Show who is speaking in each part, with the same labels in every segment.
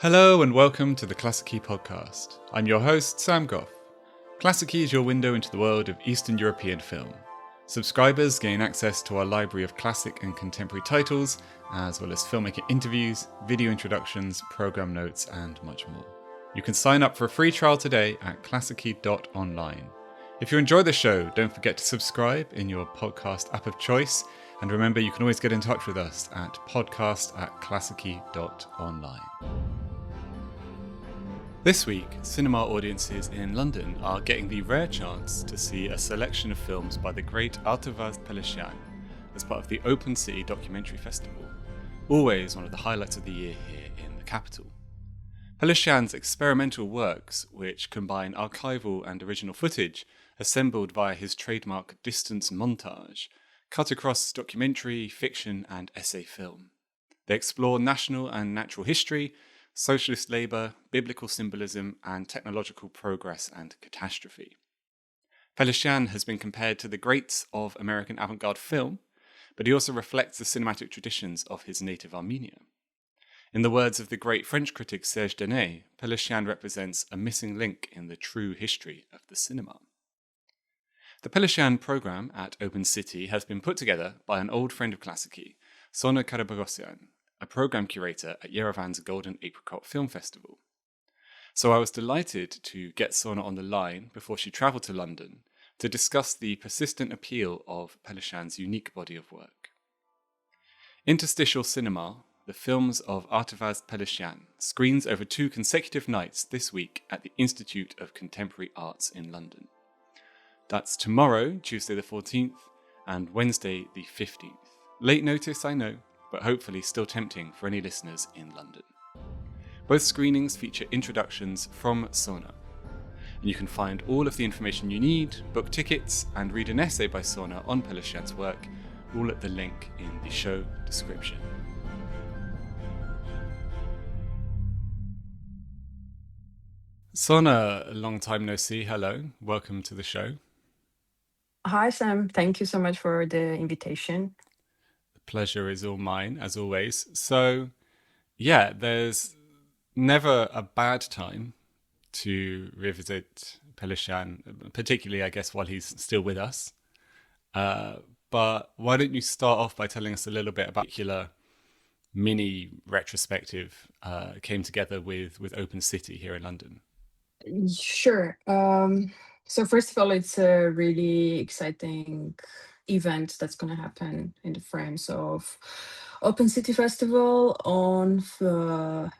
Speaker 1: Hello and welcome to the Klassiki Podcast. I'm your host, Sam Goff. Klassiki is your window into the world of Eastern European film. Subscribers gain access to our library of classic and contemporary titles, as well as filmmaker interviews, video introductions, program notes, and much more. You can sign up for a free trial today at klassiki.online. If you enjoy the show, don't forget to subscribe in your podcast app of choice, and remember you can always get in touch with us at podcast@klassiki.online. This week, cinema audiences in London are getting the rare chance to see a selection of films by the great Artavazd Pelechian as part of the Open City Documentary Festival, always one of the highlights of the year here in the capital. Pelechian's experimental works, which combine archival and original footage assembled via his trademark distance montage, cut across documentary, fiction and essay film. They explore national and natural history, socialist labour, biblical symbolism, and technological progress and catastrophe. Pelechian has been compared to the greats of American avant-garde film, but he also reflects the cinematic traditions of his native Armenia. In the words of the great French critic Serge Denay, Pelechian represents a missing link in the true history of the cinema. The Pelechian programme at Open City has been put together by an old friend of Klassiki, Sona Karapoghosyan, a programme curator at Yerevan's Golden Apricot Film Festival. So I was delighted to get Sona on the line before she travelled to London to discuss the persistent appeal of Pelechian's unique body of work. Interstitial Cinema, the films of Artavazd Pelechian, screens over 2 consecutive nights this week at the Institute of Contemporary Arts in London. That's tomorrow, Tuesday the 14th, and Wednesday the 15th. Late notice, I know, but hopefully still tempting for any listeners in London. Both screenings feature introductions from Sona, and you can find all of the information you need, book tickets, and read an essay by Sona on Pelechian's work, all at the link in the show description. Sona, long time no see, hello, welcome to the show.
Speaker 2: Hi, Sam. Thank you so much for the invitation.
Speaker 1: Pleasure is all mine, as always. So, yeah, there's never a bad time to revisit Pelechian, particularly, I guess, while he's still with us. But why don't you start off by telling us a little bit about particular mini retrospective came together with Open City here in London?
Speaker 2: Sure. So first of all, it's a really exciting event that's going to happen in the frames of Open City Festival on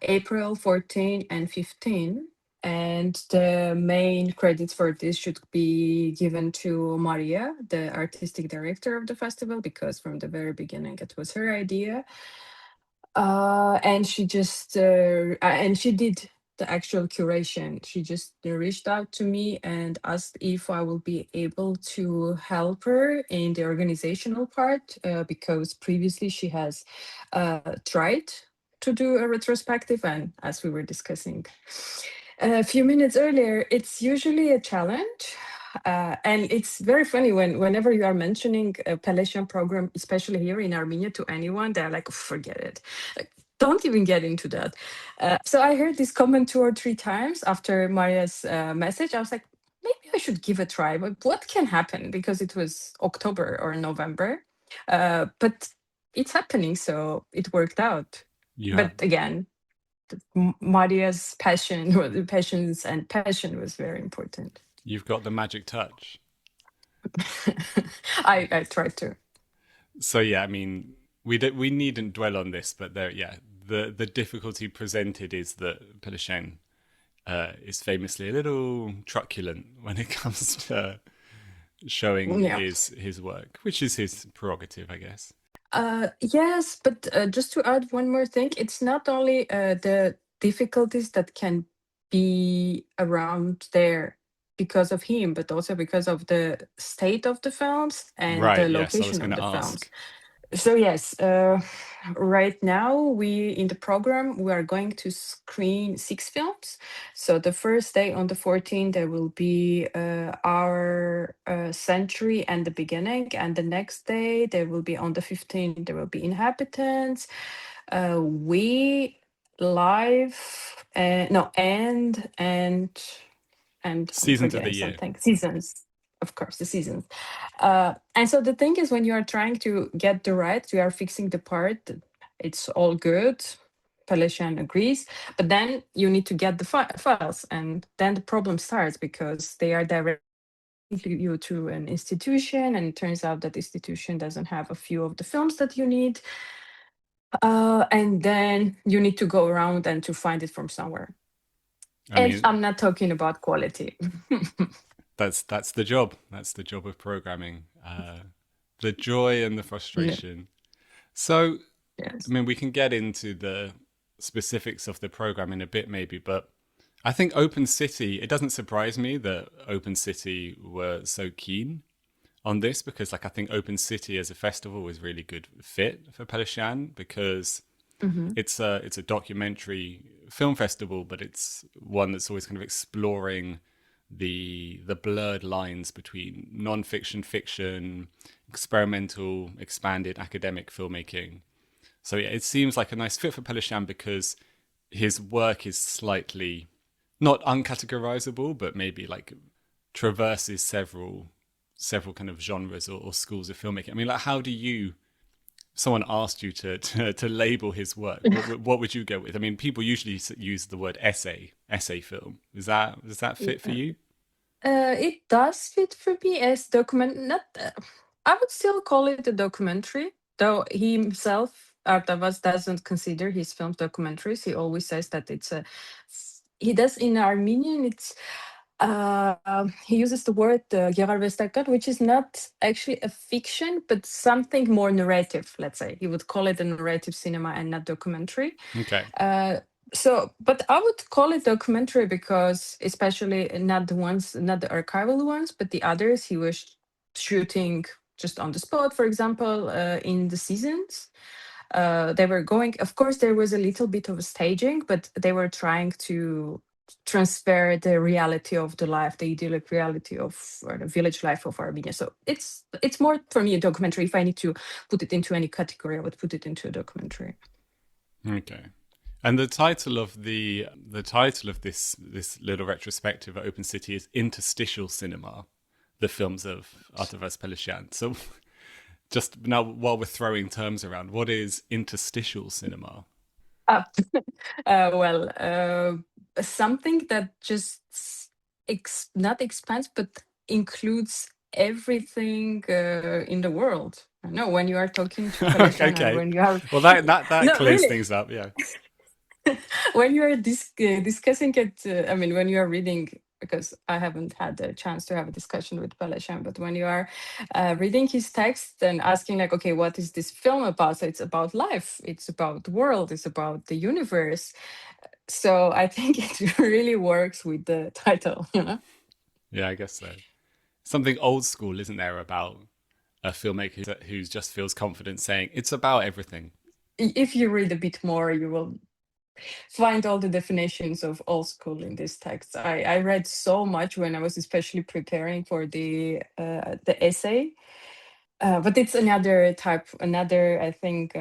Speaker 2: April 14 and 15. And the main credits for this should be given to Maria, the artistic director of the festival, because from the very beginning it was her idea. And she just and she did the actual curation. She just reached out to me and asked if I will be able to help her in the organizational part, because previously she has tried to do a retrospective, and as we were discussing a few minutes earlier, it's usually a challenge. And it's very funny whenever you are mentioning a Pelechian program, especially here in Armenia, to anyone, they're like, forget it. Like, don't even get into that. So I heard this comment 2 or 3 times after Maria's message. I was like, maybe I should give a try. But what can happen? Because it was October or November. But it's happening, so it worked out.
Speaker 1: You have
Speaker 2: But again, Maria's patience and passion was very important.
Speaker 1: You've got the magic touch.
Speaker 2: I tried to.
Speaker 1: So yeah, I mean, we needn't dwell on this, but the difficulty presented is that Pelechian is famously a little truculent when it comes to showing
Speaker 2: Yeah.
Speaker 1: his work, which is his prerogative, I guess.
Speaker 2: Yes, but just to add one more thing, it's not only the difficulties that can be around there because of him, but also because of the state of the films and the
Speaker 1: Right, yes, I was
Speaker 2: location
Speaker 1: going
Speaker 2: of
Speaker 1: to
Speaker 2: the films.
Speaker 1: ask.
Speaker 2: So yes, right now we in the program we are going to screen 6 films. So the first day on the 14th there will be our century and the beginning, and the next day there will be on the 15th there will be inhabitants. We live No, and I'm
Speaker 1: Seasons of the
Speaker 2: forgetting
Speaker 1: year.
Speaker 2: something. Seasons, of course, the seasons. And so the thing is, when you are trying to get the rights, you are fixing the part. It's all good. Pelechian agrees, but then you need to get the files, and then the problem starts because they are directing you to an institution, and it turns out that institution doesn't have a few of the films that you need, and then you need to go around and to find it from somewhere.
Speaker 1: I
Speaker 2: And
Speaker 1: mean,
Speaker 2: I'm not talking about quality.
Speaker 1: that's the job. That's the job of programming. The joy and the
Speaker 2: Yeah.
Speaker 1: frustration. So, I
Speaker 2: Yes.
Speaker 1: mean, we can get into the specifics of the program in a bit, maybe, but I think Open City, it doesn't surprise me that Open City were so keen on this because, like, I think Open City as a festival was really good fit for Pelechian because
Speaker 2: Hmm.
Speaker 1: it's a documentary film festival, but it's one that's always kind of exploring the blurred lines between non-fiction, fiction, experimental, expanded academic filmmaking. So yeah, it seems like a nice fit for Pelechian because his work is slightly not uncategorizable, but maybe like traverses several kind of genres or schools of filmmaking. I mean, like, how do you? Someone asked you to label his work. What would you go with? I mean, people usually use the word essay film. Does that fit for
Speaker 2: Yeah.
Speaker 1: you?
Speaker 2: It does fit for me as document. Not, I would still call it a documentary, though he himself, Artavazd, doesn't consider his films documentaries. He always says that it's a. He does in Armenian. It's he uses the word Yerevan, which is not actually a fiction, but something more narrative. Let's say he would call it a narrative cinema and not documentary.
Speaker 1: Okay.
Speaker 2: Uh, so, but I would call it documentary because, especially not the ones, not the archival ones, but the others, he was shooting just on the spot. For example, in the seasons, they were going. Of course, there was a little bit of a staging, but they were trying to transfer the reality of the life, the idyllic reality of or the village life of Armenia. So it's more for me a documentary. If I need to put it into any category, I would put it into a documentary.
Speaker 1: Okay. And the title of this little retrospective at Open City is Interstitial Cinema, the films of Artavazd Pelechian. So just now, while we're throwing terms around, what is interstitial cinema?
Speaker 2: Uh, something that just not expands, but includes everything in the world. I know when you are talking to Pelechian or
Speaker 1: Okay.
Speaker 2: when you are,
Speaker 1: Well, that
Speaker 2: no,
Speaker 1: clears
Speaker 2: really,
Speaker 1: things up. Yeah.
Speaker 2: when you are discussing it, I mean, when you are reading, because I haven't had the chance to have a discussion with Pelechian, but when you are reading his text and asking, like, okay, what is this film about? So it's about life, it's about the world, it's about the universe. So I think it really works with the title, you know?
Speaker 1: Yeah, I guess so. Something old school, isn't there, about a filmmaker who just feels confident saying it's about everything.
Speaker 2: If you read a bit more, you will find all the definitions of old school in this text. I read so much when I was especially preparing for the essay, but it's another type, another I think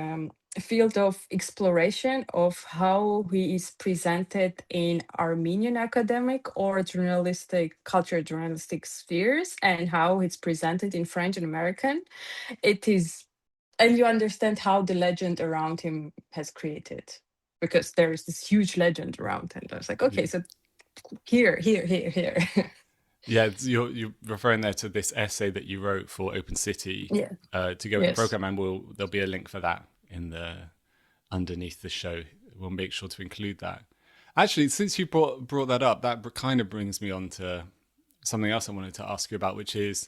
Speaker 2: field of exploration of how he is presented in Armenian academic or journalistic, culture journalistic spheres, and how it's presented in French and American. It is, and you understand how the legend around him has created, because there is this huge legend around him. I was like, okay,
Speaker 1: Yeah.
Speaker 2: so here.
Speaker 1: Yeah, you're referring there to this essay that you wrote for Open City
Speaker 2: Yeah.
Speaker 1: to go with the
Speaker 2: Yes.
Speaker 1: program, and there'll be a link for that in the underneath the show. We'll make sure to include that. Actually, since you brought that up, that kind of brings me on to something else I wanted to ask you about, which is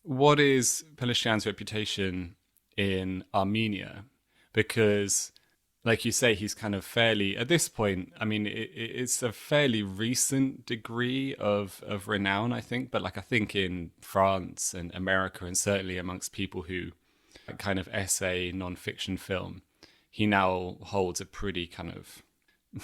Speaker 1: what is Pelechian's reputation in Armenia? Because, like you say, he's kind of fairly, at this point, I mean, it's a fairly recent degree of renown, I think. But, like, I think in France and America, and certainly amongst people who kind of essay nonfiction film, he now holds a pretty kind of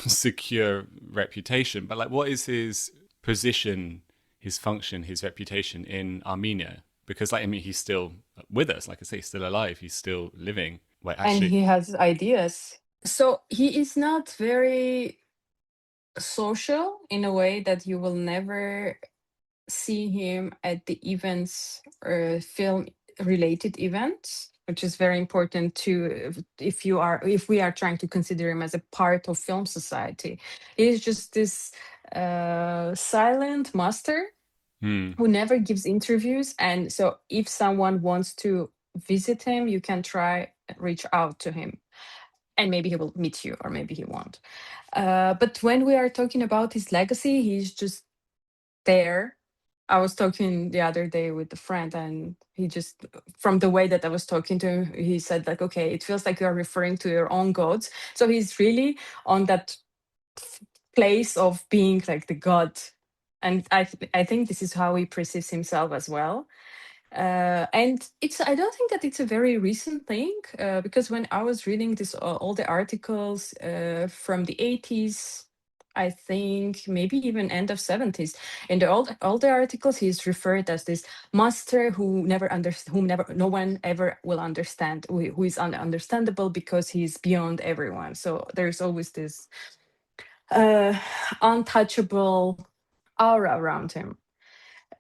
Speaker 1: secure reputation. But, like, what is his position, his function, his reputation in Armenia? Because, like, I mean, he's still with us. Like I say, he's still alive. He's still living. Wait,
Speaker 2: And
Speaker 1: actually,
Speaker 2: he has ideas. So he is not very. social in a way that you will never see him at the events or film related events, which is very important to if we are trying to consider him as a part of film society. He's just this silent master
Speaker 1: Hmm.
Speaker 2: who never gives interviews, and so if someone wants to visit him, you can try reach out to him, and maybe he will meet you or maybe he won't. But when we are talking about his legacy, he's just there. I was talking the other day with a friend, and he just, from the way that I was talking to him, he said, like, okay, it feels like you are referring to your own gods. So he's really on that f- place of being like the god. And I think this is how he perceives himself as well. And it's I don't think that it's a very recent thing, because when I was reading this all the articles from the 80s, I think maybe even end of 70s, in the all the articles he's referred as this master who never whom never no one ever will understand, who is ununderstandable because he's beyond everyone. So there's always this uh untouchable aura around him.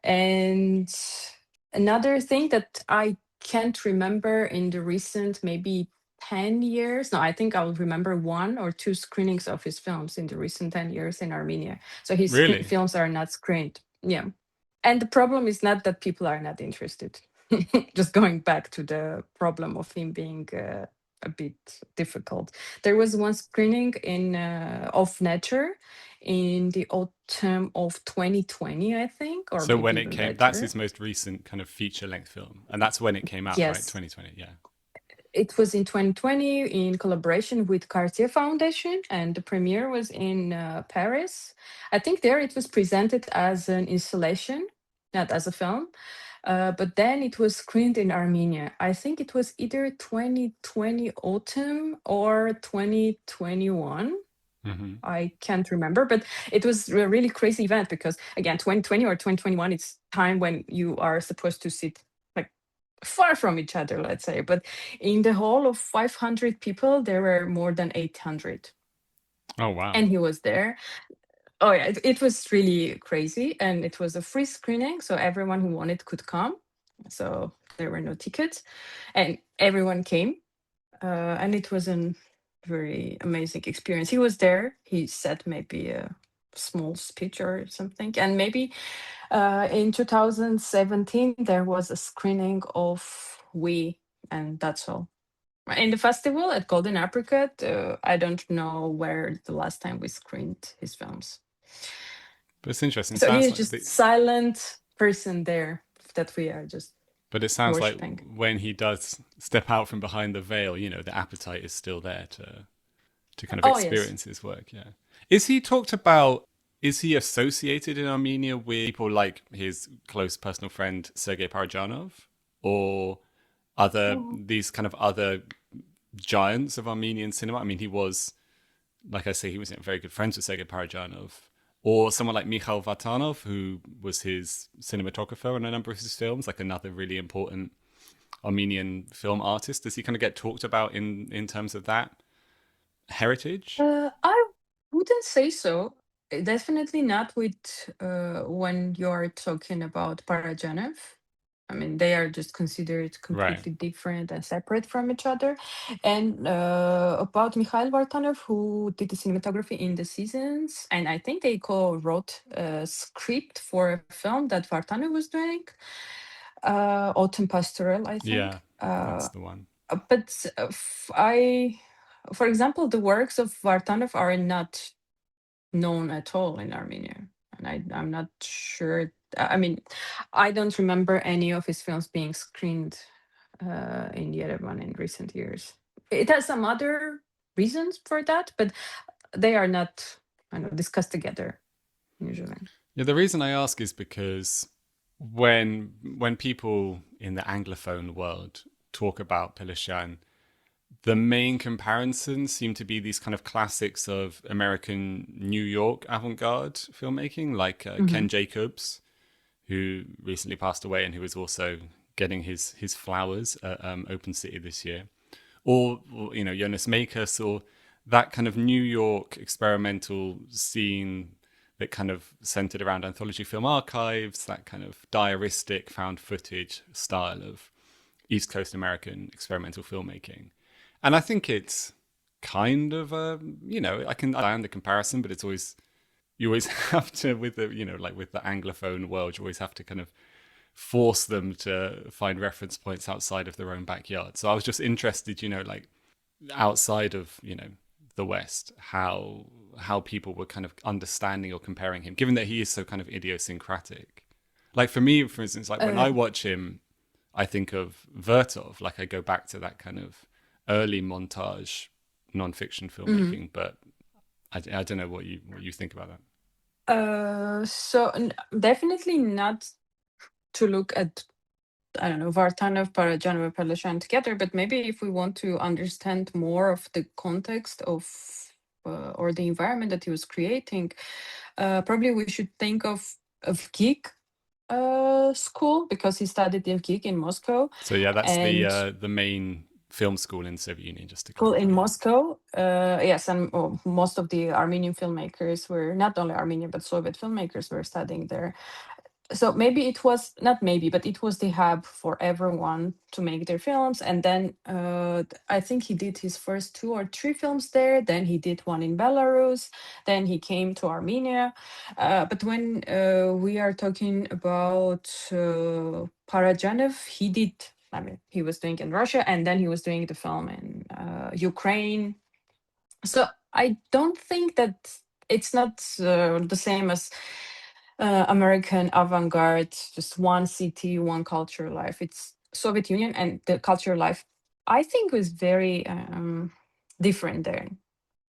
Speaker 2: And another thing that I can't remember in the recent maybe 10 years. No, I think I'll remember one or two screenings of his films in the recent 10 years in Armenia. So his
Speaker 1: Really?
Speaker 2: films are not screened. Yeah. And the problem is not that people are not interested. Just going back to the problem of him being a bit difficult. There was one screening in of Nature in the autumn of 2020, I think, or
Speaker 1: So
Speaker 2: maybe
Speaker 1: when it
Speaker 2: even
Speaker 1: came, that's
Speaker 2: better.
Speaker 1: his most recent kind of feature length film, and that's when it came out, right?
Speaker 2: Yes,
Speaker 1: 2020. Yeah.
Speaker 2: it was in 2020 in collaboration with Cartier Foundation, and the premiere was in Paris. I think there it was presented as an installation, not as a film. But then it was screened in Armenia. I think it was either 2020 autumn or 2021.
Speaker 1: Hmm.
Speaker 2: I can't remember, but it was a really crazy event because again, 2020 or 2021, it's time when you are supposed to sit like far from each other, let's say. But in the hall of 500 people, there were more than 800,
Speaker 1: Oh wow.
Speaker 2: and he was there. Oh yeah, it was really crazy, and it was a free screening, so everyone who wanted could come. So there were no tickets, and everyone came, and it was a very amazing experience. He was there. He said maybe a small speech or something, and maybe in 2017 there was a screening of We, and that's all. In the festival at Golden Apricot, I don't know where the last time we screened his films.
Speaker 1: But it's interesting.
Speaker 2: So he
Speaker 1: Sounds
Speaker 2: is
Speaker 1: like
Speaker 2: just silent person there that we are just
Speaker 1: but it sounds like
Speaker 2: worshipping.
Speaker 1: when he does step out from behind the veil, the appetite is still there to kind of
Speaker 2: Oh yes.
Speaker 1: experience his work. Yeah. Is he talked about? Is he associated in Armenia with people like his close personal friend Sergei Parajanov, or other
Speaker 2: Oh.
Speaker 1: these kind of other giants of Armenian cinema? I mean, he was, like I say, he was very good friends with Sergei Parajanov, or someone like Mikhail Vatanov, who was his cinematographer on a number of his films, like another really important Armenian film artist. Does he kind of get talked about in terms of that heritage?
Speaker 2: I wouldn't say so. Definitely not with when you're talking about Parajanov. I mean, they are just considered
Speaker 1: Right.
Speaker 2: completely different and separate from each other. And about Mikhail Vartanov, who did the cinematography in the seasons, and I think they co-wrote a script for a film that Vartanov was doing, Autumn Pastoral, I
Speaker 1: Yeah,
Speaker 2: think.
Speaker 1: that's the one.
Speaker 2: But for example, the works of Vartanov are not known at all in Armenia. And I'm not sure. I mean, I don't remember any of his films being screened in Yerevan in recent years. It has some other reasons for that, but they are not, I know, discussed together usually.
Speaker 1: Yeah, the reason I ask is because when people in the Anglophone world talk about Pelechian, the main comparisons seem to be these kind of classics of American New York avant-garde filmmaking, like
Speaker 2: Hmm.
Speaker 1: Ken Jacobs, who recently passed away and who was also getting his flowers at Open City this year, or Jonas Makers, or that kind of New York experimental scene that kind of centered around anthology film archives, that kind of diaristic found footage style of East Coast American experimental filmmaking. And I think it's kind of a, I can understand the comparison, but it's always, you always have to, with the, like with the Anglophone world, you always have to kind of force them to find reference points outside of their own backyard. So I was just interested, like outside of, the West, how people were kind of understanding or comparing him, given that he is so kind of idiosyncratic. Like for me, for instance, like when I watch him, I think of Vertov. Like I go back to that kind of early montage nonfiction filmmaking, but I don't know what you think about that.
Speaker 2: Definitely not to look at, I don't know, Vartanov, Parajanov, Pelechian together, but maybe if we want to understand more of the context of or the environment that he was creating, probably we should think of geek school, because he studied in geek in Moscow.
Speaker 1: So yeah, that's
Speaker 2: and
Speaker 1: the main film school in Soviet Union, just to
Speaker 2: school
Speaker 1: clarify.
Speaker 2: in Moscow. Yes, and most of the Armenian filmmakers were, not only Armenian but Soviet filmmakers were studying there. So maybe it was, not maybe, but it was the hub for everyone to make their films. And then I think he did his first 2 or 3 films there. Then he did one in Belarus. Then he came to Armenia. But when we are talking about Parajanov, he was doing in Russia, and then he was doing the film in Ukraine. So I don't think that it's not the same as American avant-garde, just one city, one culture life. It's Soviet Union, and the culture life, I think, was very different there.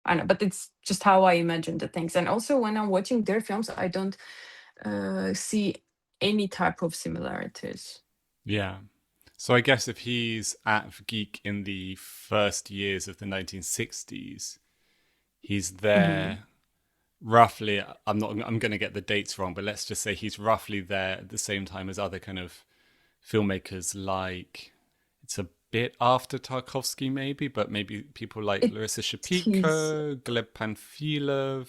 Speaker 2: I know, but it's just how I imagine the things. And also when I'm watching their films, I don't see any type of similarities.
Speaker 1: Yeah. So I guess if he's at Geek in the first years of the 1960s, he's there roughly, I'm going to get the dates wrong, but let's just say he's roughly there at the same time as other kind of filmmakers, like, it's a bit after Tarkovsky maybe, but maybe people like Larissa Shapiko, Gleb Panfilov,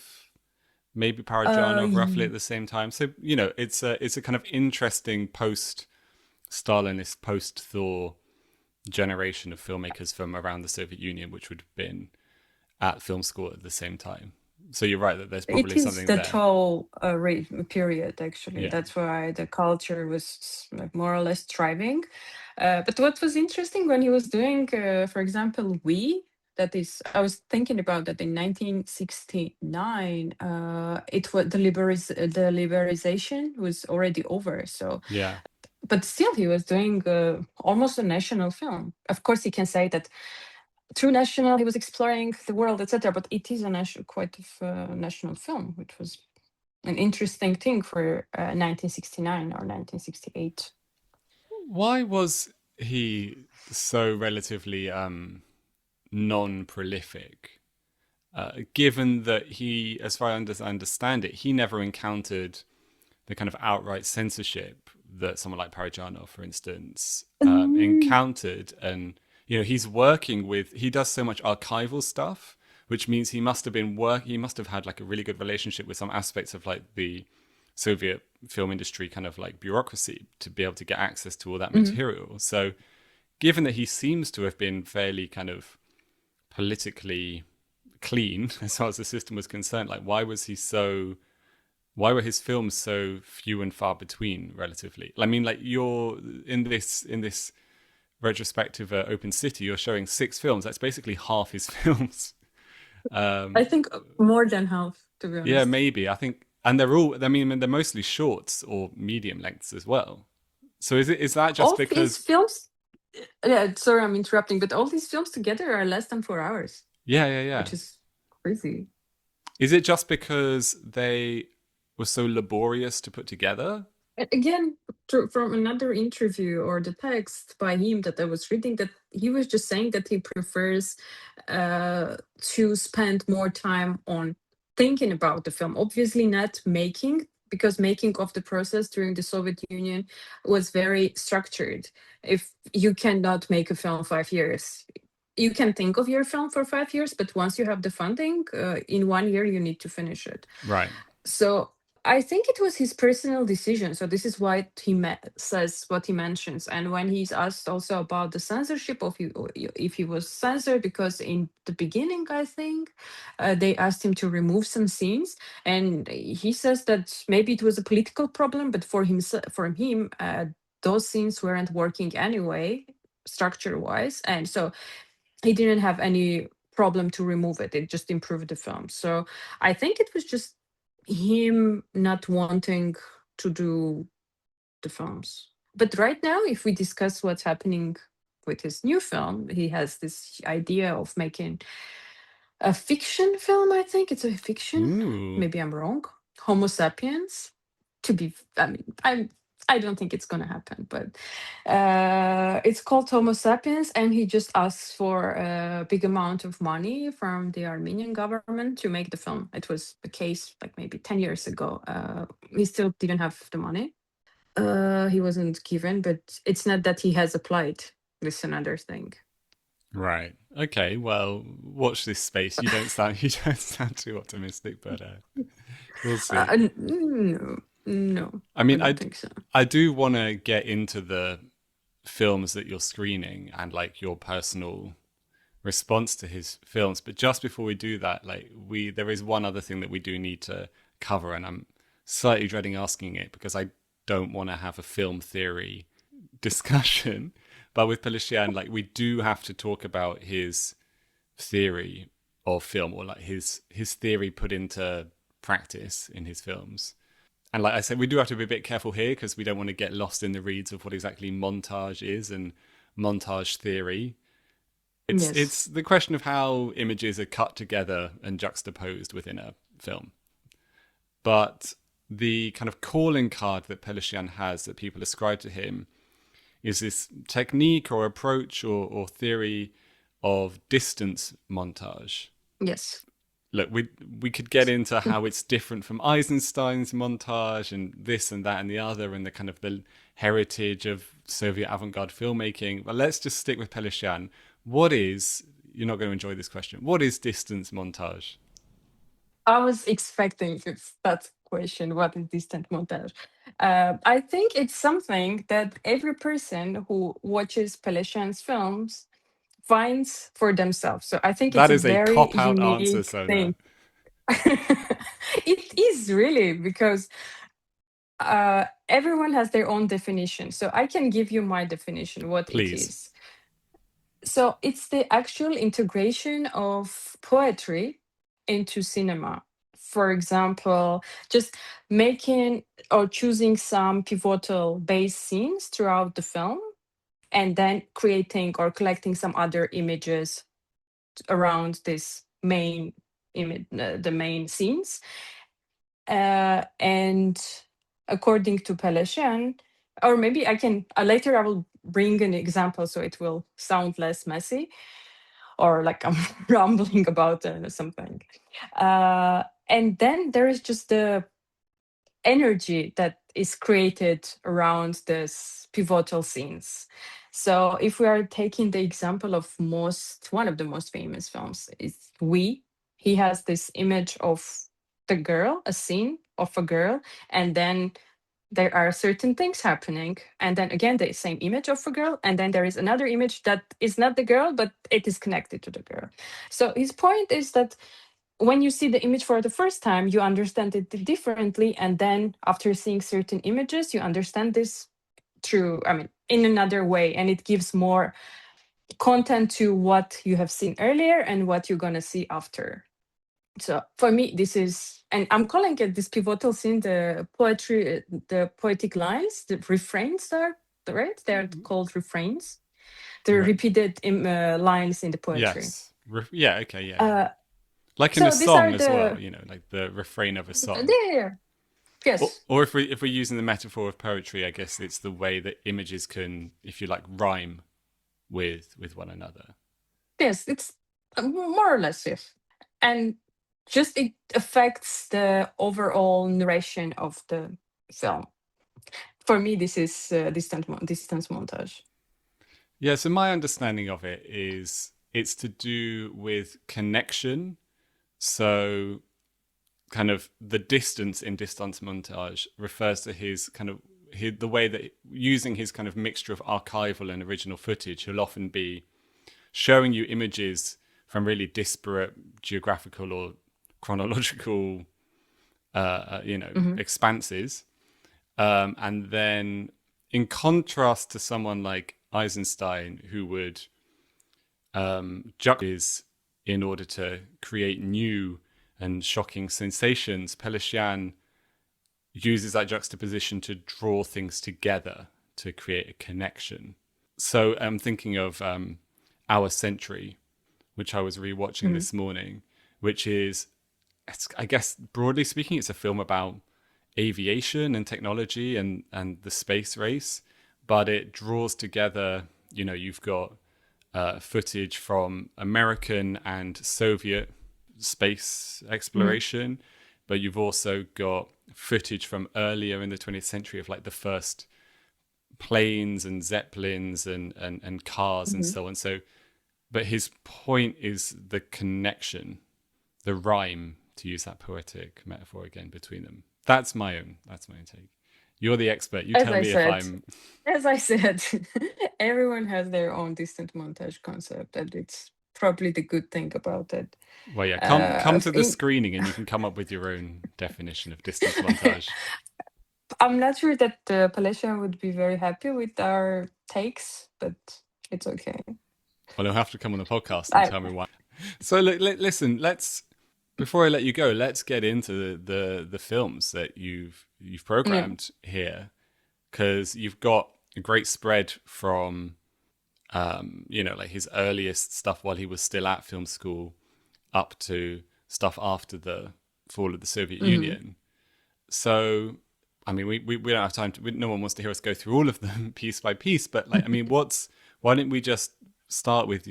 Speaker 1: maybe Parajanov, roughly at the same time. So, it's a kind of interesting post-Stalinist, post-Thaw generation of filmmakers from around the Soviet Union, which would have been at film school at the same time. So you're right that there's probably something there.
Speaker 2: It is the whole period, actually. Yeah. That's why the culture was like more or less thriving. But what was interesting when he was doing, for example, that is, I was thinking about that in 1969, it was the liberalization was already over. So
Speaker 1: yeah.
Speaker 2: But still, he was doing almost a national film. Of course, he can say that through national, he was exploring the world, etc. But it is quite a national film, which was an interesting thing for 1969 or 1968.
Speaker 1: Why was he so relatively non-prolific? Given that he, as far as I understand it, he never encountered the kind of outright censorship that someone like Parajanov, for instance, encountered. And he's working with, he does so much archival stuff, which means he must have had like a really good relationship with some aspects of like the Soviet film industry kind of like bureaucracy to be able to get access to all that material. So given that he seems to have been fairly kind of politically clean as far as the system was concerned, like why were his films so few and far between relatively? I mean, like, you're in this retrospective Open City, you're showing 6 films. That's basically half his films.
Speaker 2: I think more than half, to be honest.
Speaker 1: Yeah, maybe. I think, and they're mostly shorts or medium lengths as well. So is that just because
Speaker 2: these films? Yeah, sorry, I'm interrupting, but all these films together are less than 4 hours.
Speaker 1: Yeah.
Speaker 2: Which is crazy.
Speaker 1: Is it just because they were so laborious to put together?
Speaker 2: Again, from another interview or the text by him that I was reading, that he was just saying that he prefers to spend more time on thinking about the film. Obviously not making, because making of the process during the Soviet Union was very structured. If you cannot make a film 5 years, you can think of your film for 5 years, but once you have the funding, in 1 year you need to finish it.
Speaker 1: Right.
Speaker 2: So I think it was his personal decision. So this is why he says what he mentions. And when he's asked also about the censorship of if he was censored, because in the beginning, I think they asked him to remove some scenes, and he says that maybe it was a political problem, but for him, those scenes weren't working anyway, structure-wise, and so he didn't have any problem to remove it. It just improved the film. So I think it was just him not wanting to do the films. But right now, if we discuss what's happening with his new film, he has this idea of making a fiction film. I think it's a fiction.
Speaker 1: Ooh.
Speaker 2: Maybe I'm wrong. Homo sapiens. I mean, I don't think it's gonna happen, but it's called Homo sapiens, and he just asks for a big amount of money from the Armenian government to make the film. It was the case like maybe 10 years ago. He still didn't have the money. He wasn't given, but it's not that he has applied. This is another thing.
Speaker 1: Right. Okay. Well, watch this space. You don't sound too optimistic, but we'll see.
Speaker 2: No,
Speaker 1: I
Speaker 2: I
Speaker 1: mean,
Speaker 2: don't think so.
Speaker 1: I do want to get into the films that you're screening and like your personal response to his films, but just before we do that, like there is one other thing that we do need to cover, and I'm slightly dreading asking it because I don't want to have a film theory discussion. But with Pelechian, like we do have to talk about his theory of film, or like his theory put into practice in his films. And like I said, we do have to be a bit careful here because we don't want to get lost in the reeds of what exactly montage is and montage theory. It's the question of how images are cut together and juxtaposed within a film. But the kind of calling card that Pelechian has that people ascribe to him is this technique or approach or theory of distance montage.
Speaker 2: Yes.
Speaker 1: Look, we could get into how it's different from Eisenstein's montage and this and that and the other and the kind of the heritage of Soviet avant-garde filmmaking. But let's just stick with Pelechian. You're not going to enjoy this question, what is distance montage?
Speaker 2: I was expecting that question. What is distant montage? I think it's something that every person who watches Pelechian's films finds for themselves. So I think it's
Speaker 1: That
Speaker 2: a
Speaker 1: is a
Speaker 2: very
Speaker 1: cop-out answer,
Speaker 2: unique
Speaker 1: Sona.
Speaker 2: thing. It is really, because everyone has their own definition. So I can give you my definition, what it
Speaker 1: Please.
Speaker 2: is. So it's the actual integration of poetry into cinema. For example, just making or choosing some pivotal base scenes throughout the film, and then creating or collecting some other images around this main image, the main scenes. And according to Pelechian, or maybe I can later I will bring an example so it will sound less messy, or like I'm rambling about something. And then there is just the energy that is created around this pivotal scenes. So if we are taking the example of one of the most famous films is he has this image of the girl, a scene of a girl, and then there are certain things happening, and then again the same image of a girl, and then there is another image that is not the girl but it is connected to the girl. So his point is that when you see the image for the first time, you understand it differently, and then after seeing certain images you understand this in another way, and it gives more content to what you have seen earlier and what you're going to see after. So for me, this is, and I'm calling it this pivotal scene, the poetic lines, the refrains are, right? They're called refrains. The repeated lines in the poetry.
Speaker 1: Yes. Okay, yeah. Like in
Speaker 2: so
Speaker 1: a
Speaker 2: these are
Speaker 1: song as well, like the refrain of a song.
Speaker 2: There. Yes.
Speaker 1: Or if we're using the metaphor of poetry, I guess it's the way that images can, if you like, rhyme with one another.
Speaker 2: Yes, it's more or less, yes. And just it affects the overall narration of the film. For me, this is distance montage.
Speaker 1: Yeah, so my understanding of it is it's to do with connection. So kind of the distance in distance montage refers to his kind of the way that using his kind of mixture of archival and original footage, he'll often be showing you images from really disparate geographical or chronological,
Speaker 2: Hmm.
Speaker 1: expanses. And then in contrast to someone like Eisenstein, who would juxtapose in order to create new and shocking sensations, Pelechian uses that juxtaposition to draw things together to create a connection. So I'm thinking of Our Century, which I was rewatching
Speaker 2: Hmm.
Speaker 1: this morning, which is, I guess, broadly speaking, it's a film about aviation and technology and the space race, but it draws together, you've got footage from American and Soviet space
Speaker 2: Hmm.
Speaker 1: exploration, but you've also got footage from earlier in the 20th century of like the first planes and zeppelins and cars and
Speaker 2: Hmm.
Speaker 1: so on. So, but his point is the connection, the rhyme, to use that poetic metaphor again, between them. That's my own take. You're the expert. You
Speaker 2: As
Speaker 1: tell
Speaker 2: I
Speaker 1: me if
Speaker 2: said,
Speaker 1: I'm.
Speaker 2: as I said, everyone has their own distant montage concept, and it's probably the good thing about it.
Speaker 1: Well, yeah, come to the
Speaker 2: In
Speaker 1: screening and you can come up with your own definition of distance montage.
Speaker 2: I'm not sure that Palesia would be very happy with our takes, but it's okay.
Speaker 1: Well, you'll have to come on the podcast and
Speaker 2: I
Speaker 1: tell me why. So, listen. Let's before I let you go, let's get into the films that you've
Speaker 2: yeah.
Speaker 1: programmed here, because you've got a great spread from like his earliest stuff while he was still at film school up to stuff after the fall of the Soviet
Speaker 2: Hmm.
Speaker 1: Union. So, I mean, we don't have time to. No one wants to hear us go through all of them piece by piece. But like, I mean, why don't we just start with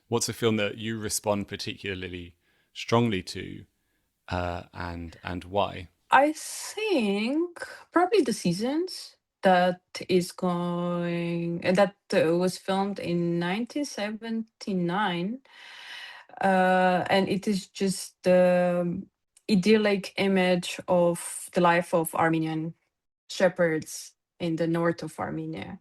Speaker 1: what's a film that you respond particularly strongly to, and why?
Speaker 2: I think probably The Seasons that is going that was filmed in 1979, and it is just the idyllic image of the life of Armenian shepherds in the north of Armenia.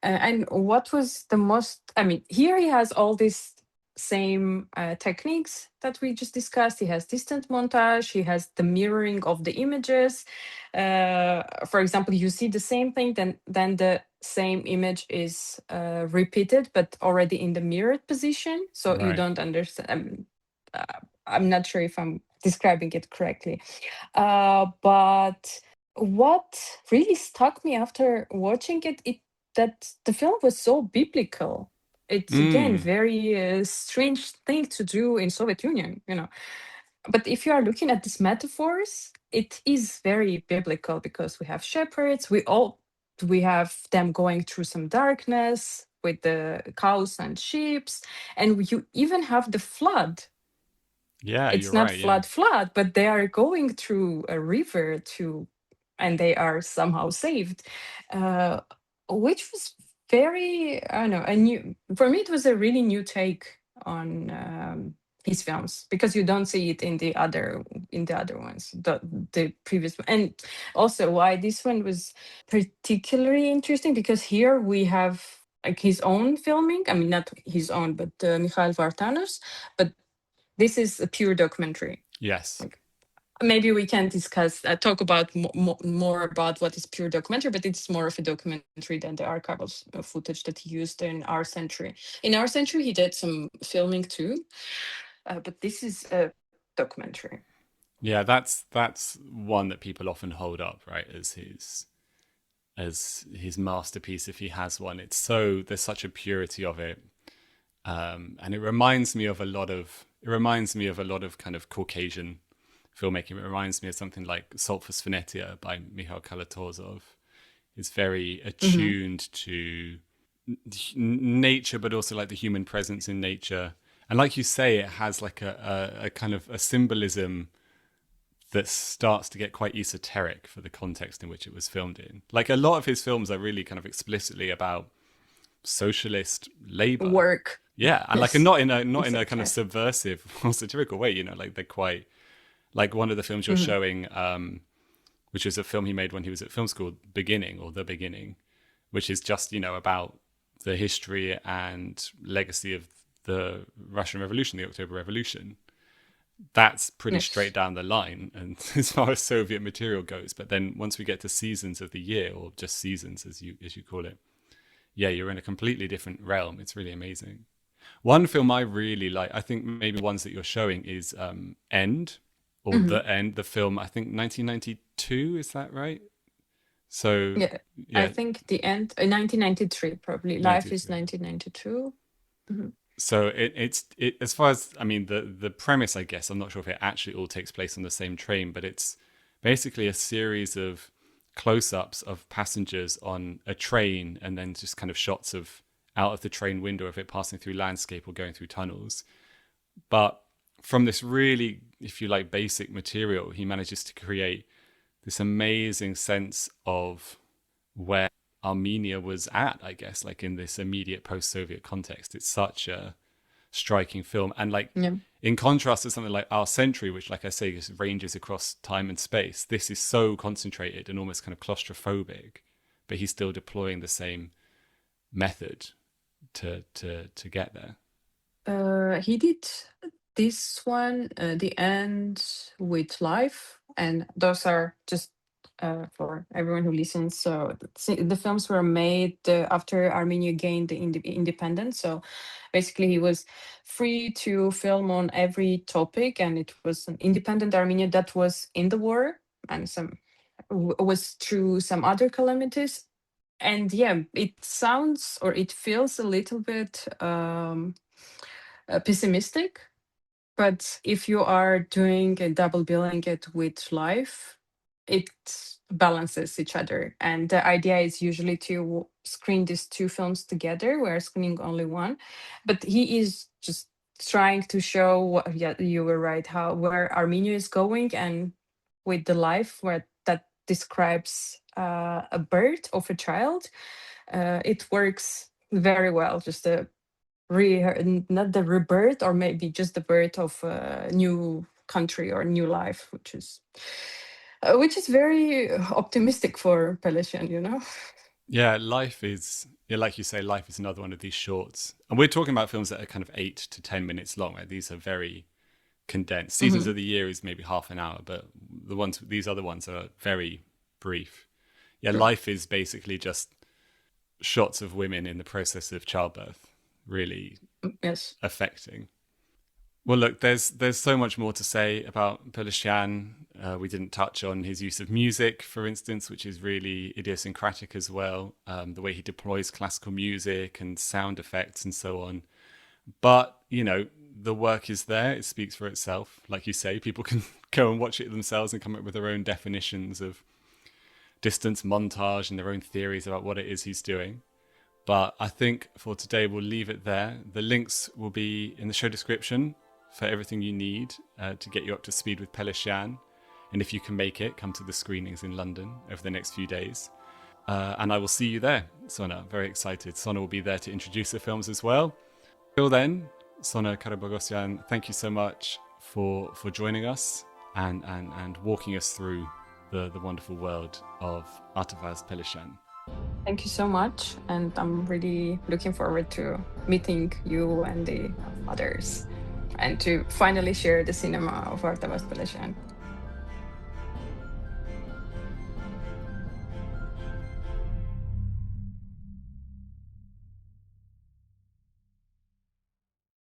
Speaker 2: And what was the most, I mean, here he has all these same techniques that we just discussed. He has distant montage, he has the mirroring of the images. For example, you see the same thing, then the same image is repeated, but already in the mirrored position. So you
Speaker 1: Right.
Speaker 2: don't understand. I'm not sure if I'm describing it correctly. But what really struck me after watching it that the film was so biblical. It's again
Speaker 1: Mm.
Speaker 2: very strange thing to do in Soviet Union. But if you are looking at these metaphors, it is very biblical because we have shepherds. We have them going through some darkness with the cows and sheep, and you even have the flood.
Speaker 1: Yeah, you're
Speaker 2: It's not
Speaker 1: right. Yeah.
Speaker 2: flood, but they are going through a river and they are somehow saved, uh, which was very, I don't know, a new, for me, it was a really new take on his films because you don't see it in the other ones, the previous one. And also why this one was particularly interesting because here we have like his own filming. I mean, not his own, but Mikhail Vartanov's, but this is a pure documentary.
Speaker 1: Yes.
Speaker 2: Like maybe we can discuss, talk about more about what is pure documentary, but it's more of a documentary than the archival footage that he used in Our Century. In Our Century, he did some filming too, but this is a documentary.
Speaker 1: Yeah, that's one that people often hold up, right, as his masterpiece if he has one. It's so there's such a purity of it, and it reminds me of a lot of kind of Caucasian filmmaking. It reminds me of something like Salt for Venetia by Mikhail Kalatozov. It's very
Speaker 2: Hmm.
Speaker 1: attuned to nature, but also like the human presence in nature. And like you say, it has like a kind of a symbolism that starts to get quite esoteric for the context in which it was filmed in. Like a lot of his films are really kind of explicitly about socialist labor.
Speaker 2: Work.
Speaker 1: Yeah, and like
Speaker 2: Yes,
Speaker 1: not in a kind of
Speaker 2: exactly.
Speaker 1: subversive or satirical way, you know, like they're quite like one of the films you're
Speaker 2: Mhm.
Speaker 1: showing, which is a film he made when he was at film school, The Beginning, which is just, you know, about the history and legacy of the Russian Revolution, the October Revolution. That's pretty straight
Speaker 2: Yes.
Speaker 1: down the line, and as far as Soviet material goes. But then once we get to seasons of the year, or just seasons as you call it, yeah, you're in a completely different realm. It's really amazing. One film I really like, I think maybe ones that you're showing is End, or
Speaker 2: Mhm.
Speaker 1: The End, the film, I think 1992, is that right? So,
Speaker 2: Yeah, I
Speaker 1: yeah,
Speaker 2: think the end, 1993 probably. Life is
Speaker 1: 93.
Speaker 2: 1992. Mhm.
Speaker 1: So it as far as I mean the premise, I guess I'm not sure if it actually all takes place on the same train, but it's basically a series of close-ups of passengers on a train, and then just kind of shots of out of the train window of it passing through landscape or going through tunnels. But from this really, if you like, basic material, he manages to create this amazing sense of where Armenia was at, I guess, like in this immediate post-Soviet context. It's such a striking film. And like
Speaker 2: Yeah.
Speaker 1: in contrast to something like Our Century, which, like I say, just ranges across time and space, this is so concentrated and almost kind of claustrophobic, but he's still deploying the same method to get there.
Speaker 2: He did this one, the end with life, and those are just for everyone who listens. So the films were made after Armenia gained the independence. So basically, he was free to film on every topic, and it was an independent Armenia that was in the war and some was through some other calamities. And yeah, it sounds or it feels a little bit pessimistic. But if you are doing a double billing it with life, it balances each other. And the idea is usually to screen these two films together. We're screening only one, but he is just trying to show what, yeah, you were right, how where Armenia is going, and with the life where that describes a birth of a child, it works very well. Just a not the rebirth, or maybe just the birth of a new country or new life, which is very optimistic for Pelechian, you know.
Speaker 1: Yeah, life is, yeah, like you say, life is another one of these shorts. And we're talking about films that are kind of 8 to 10 minutes long. Right? These are very condensed. Seasons
Speaker 2: Hmm.
Speaker 1: of the Year is maybe half an hour, but these other ones are very brief. Yeah,
Speaker 2: Sure.
Speaker 1: life is basically just shots of women in the process of childbirth, really
Speaker 2: Yes.
Speaker 1: affecting. Well, look, there's so much more to say about Pelechian. We didn't touch on his use of music, for instance, which is really idiosyncratic as well. The way he deploys classical music and sound effects and so on. But you know, the work is there; it speaks for itself. Like you say, people can go and watch it themselves and come up with their own definitions of distance montage and their own theories about what it is he's doing. But I think for today, we'll leave it there. The links will be in the show description for everything you need to get you up to speed with Pelechian. And if you can make it, come to the screenings in London over the next few days. And I will see you there, Sona. Very excited. Sona will be there to introduce the films as well. Till then, Sona Karapoghosyan, thank you so much for joining us and walking us through the wonderful world of Artavazd Pelechian.
Speaker 2: Thank you so much, and I'm really looking forward to meeting you and the others, and to finally share the cinema of Artavazd Pelechian.